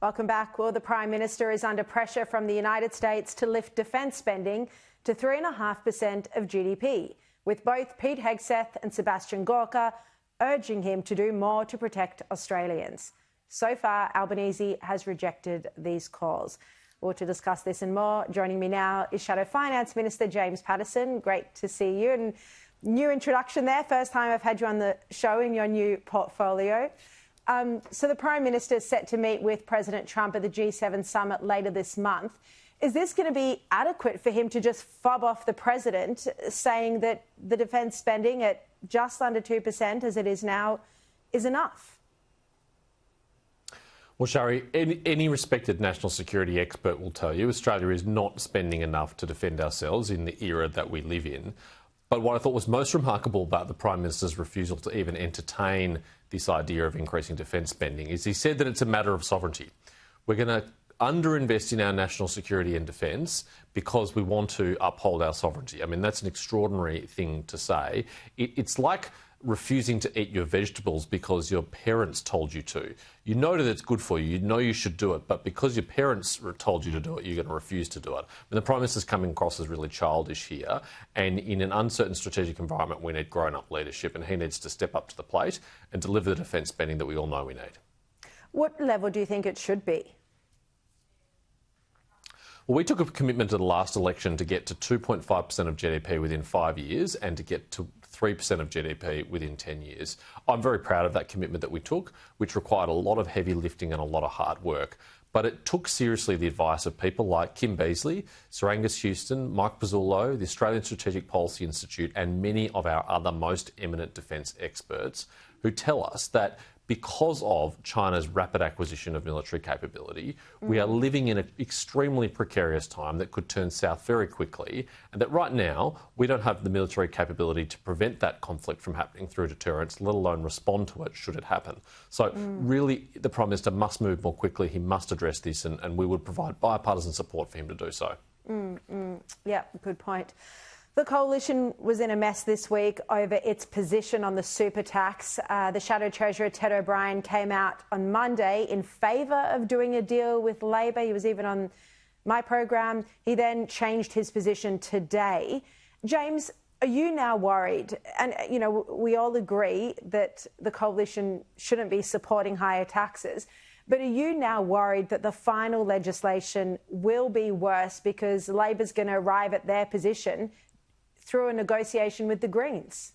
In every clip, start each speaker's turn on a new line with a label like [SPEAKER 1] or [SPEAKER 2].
[SPEAKER 1] Welcome back. Well, the Prime Minister is under pressure from the United States to lift defence spending to 3.5% of GDP, with both Pete Hegseth and Sebastian Gorka urging him to do more to protect Australians. So far, Albanese has rejected these calls. Well, to discuss this and more, joining me now is Shadow Finance Minister James Paterson. Great to see you. And new introduction there. First time I've had you on the show in your new portfolio. So the Prime Minister is set to meet with President Trump at the G7 summit later this month. Is this going to be adequate for him to just fob off the President, saying that the defence spending at just under 2%, as it is now, is enough?
[SPEAKER 2] Well, Shari, any respected national security expert will tell you Australia is not spending enough to defend ourselves in the era that we live in. But what I thought was most remarkable about the Prime Minister's refusal to even entertain this idea of increasing defence spending is he said that it's a matter of sovereignty. We're going to underinvest in our national security and defence because we want to uphold our sovereignty. I mean, that's an extraordinary thing to say. It's like refusing to eat your vegetables because your parents told you to. You know that it's good for you, you know you should do it, but because your parents told you to do it, you're going to refuse to do it. And the Prime Minister's coming across as really childish here, and in an uncertain strategic environment we need grown-up leadership, and he needs to step up to the plate and deliver the defence spending that we all know we need. What
[SPEAKER 1] level do you think it should be?
[SPEAKER 2] Well, we took a commitment at the last election to get to 2.5% of GDP within 5 years and to get to 3% of GDP within 10 years. I'm very proud of that commitment that we took, which required a lot of heavy lifting and a lot of hard work. But it took seriously the advice of people like Kim Beazley, Sir Angus Houston, Mike Pizzullo, the Australian Strategic Policy Institute, and many of our other most eminent defence experts who tell us that because of China's rapid acquisition of military capability, we are living in an extremely precarious time that could turn south very quickly, and that right now we don't have the military capability to prevent that conflict from happening through deterrence, let alone respond to it should it happen. So really the Prime Minister must move more quickly, he must address this, and we would provide bipartisan support for him to do so.
[SPEAKER 1] Yeah, good point. The Coalition was in a mess this week over its position on the super tax. The Shadow Treasurer, Ted O'Brien, came out on Monday in favour of doing a deal with Labor. He was even on my program. He then changed his position today. James, are you now worried? And, you know, we all agree that the Coalition shouldn't be supporting higher taxes. But are you now worried that the final legislation will be worse because Labor's going to arrive at their position through a negotiation with the Greens?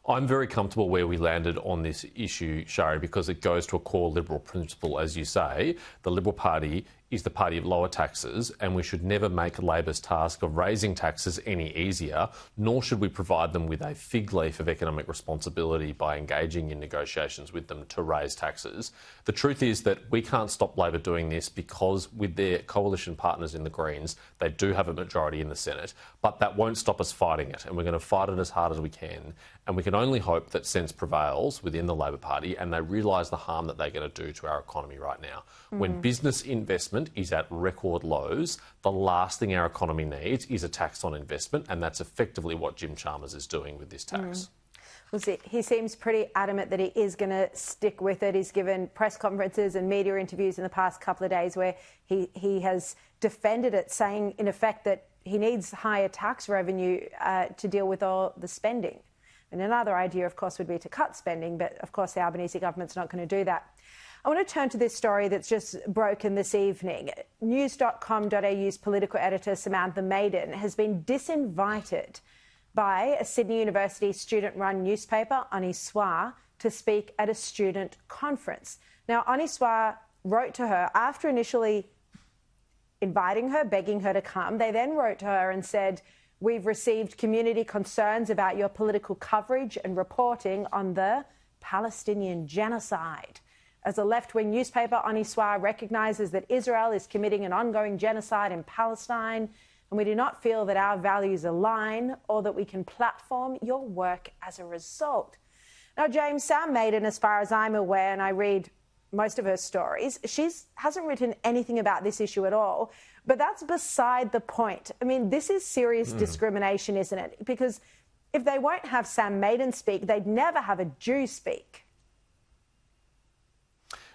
[SPEAKER 2] I'm very comfortable where we landed on this issue, Shari, because it goes to a core Liberal principle. As you say, the Liberal Party is the party of lower taxes, and we should never make Labor's task of raising taxes any easier, nor should we provide them with a fig leaf of economic responsibility by engaging in negotiations with them to raise taxes. The truth is that we can't stop Labor doing this because with their coalition partners in the Greens, they do have a majority in the Senate, but that won't stop us fighting it, and we're going to fight it as hard as we can, and we can only hope that sense prevails within the Labor Party and they realise the harm that they're going to do to our economy right now. When business investment is at record lows, the last thing our economy needs is a tax on investment, and that's effectively what Jim Chalmers is doing with this tax.
[SPEAKER 1] Well, see, he seems pretty adamant that he is going to stick with it. He's given press conferences and media interviews in the past couple of days where he has defended it, saying, in effect, that he needs higher tax revenue to deal with all the spending. And another idea, of course, would be to cut spending, but, of course, the Albanese government's not going to do that. I want to turn to this story that's just broken this evening. News.com.au's political editor, Samantha Maiden, has been disinvited by a Sydney University student-run newspaper, Ani Soir, to speak at a student conference. Now, Ani Soir wrote to her after initially inviting her, begging her to come. They then wrote to her and said, "We've received community concerns about your political coverage and reporting on the Palestinian genocide. As a left-wing newspaper, Ani Soir recognises that Israel is committing an ongoing genocide in Palestine, and we do not feel that our values align or that we can platform your work as a result." Now, James, Sam Maiden, as far as I'm aware, and I read most of her stories, she hasn't written anything about this issue at all. But that's beside the point. I mean, this is serious discrimination, isn't it? Because if they won't have Sam Maiden speak, they'd never have a Jew speak.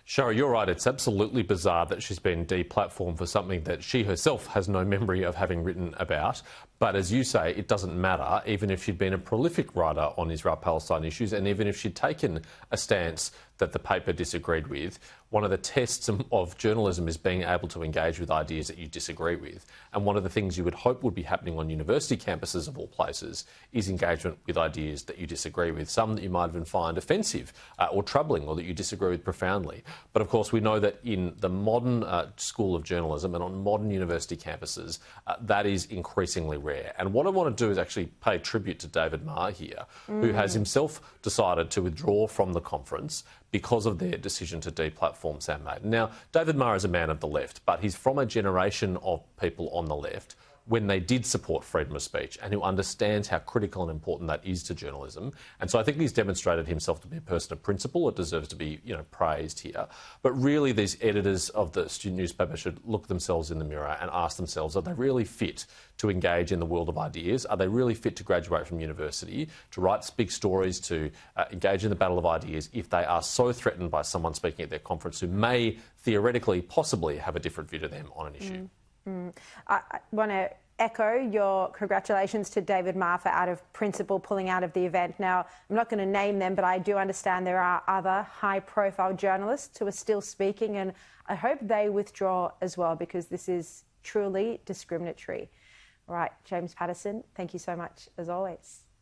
[SPEAKER 2] Shara, you're right. It's absolutely bizarre that she's been deplatformed for something that she herself has no memory of having written about. But as you say, it doesn't matter, even if she'd been a prolific writer on Israel-Palestine issues, and even if she'd taken a stance that the paper disagreed with. One of the tests of journalism is being able to engage with ideas that you disagree with. And one of the things you would hope would be happening on university campuses of all places is engagement with ideas that you disagree with, some that you might even find offensive or troubling, or that you disagree with profoundly. But of course, we know that in the modern school of journalism and on modern university campuses, that is increasingly rare. And what I want to do is actually pay tribute to David Marr here, who has himself decided to withdraw from the conference because of their decision to deplatform Sam Maiden. Now, David Marr is a man of the left, but he's from a generation of people on the left when they did support freedom of speech, and who understands how critical and important that is to journalism. And so I think he's demonstrated himself to be a person of principle. It deserves to be, praised here. But really, these editors of the student newspaper should look themselves in the mirror and ask themselves, are they really fit to engage in the world of ideas? Are they really fit to graduate from university, to write big stories, to engage in the battle of ideas, if they are so threatened by someone speaking at their conference who may theoretically, possibly have a different view to them on an issue?
[SPEAKER 1] I want to echo your congratulations to David Marr for, out of principle, pulling out of the event. Now, I'm not going to name them, but I do understand there are other high-profile journalists who are still speaking, and I hope they withdraw as well, because this is truly discriminatory. All right, James Patterson, thank you so much, as always.